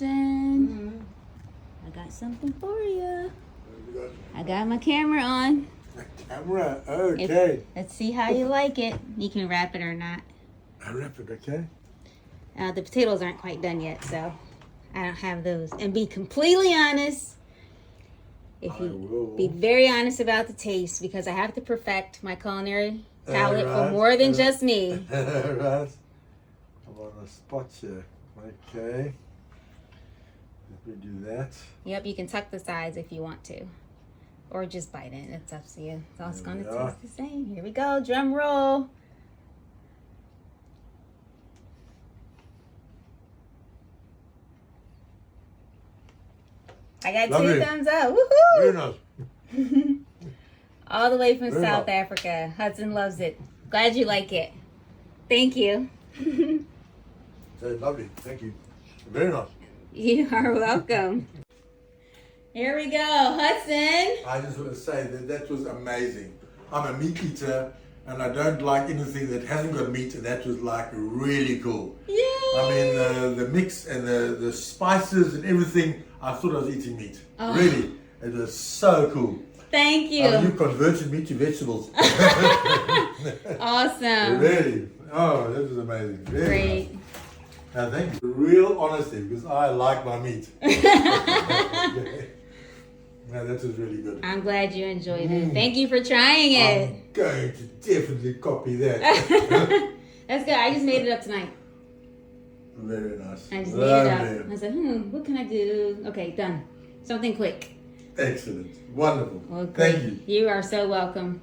Hudson. I got something for you. I got my camera on. Camera, okay. Let's see how you like it. You can wrap it or not. I wrap it, okay? The potatoes aren't quite done yet, so I don't have those. And be completely honest. If you be very honest about the taste, because I have to perfect my culinary palate for more than just me. Right. I'm on the spot here. Okay. Let me do that. Yep, you can tuck the sides if you want to. Or just bite it. It's up to you. It's all going to taste the same. Here we go. Drum roll. I got Lovely. 2 thumbs up. Woohoo! Very nice. All the way from Very South nice. Africa. Hudson loves it. Glad you like it. Thank you. Very lovely. Thank you. Very nice. You are welcome. Here we go, Hudson. I just want to say that was amazing. I'm a meat eater and I don't like anything that hasn't got meat, and that was like really cool. Yay! I mean, the mix and the spices and everything, I thought I was eating meat. Oh. Really. It was so cool. Thank you. You converted me to vegetables. Awesome. Really? Oh, that was amazing. Very Great. Nice. Now, thank you for real honesty, because I like my meat. No, that was really good. I'm glad you enjoyed it. Thank you for trying it. I'm going to definitely copy that. That's good. I just made it up tonight. Very nice. I just made it up. I said, what can I do? Okay, done. Something quick. Excellent. Wonderful. Well, great. Thank you. You are so welcome.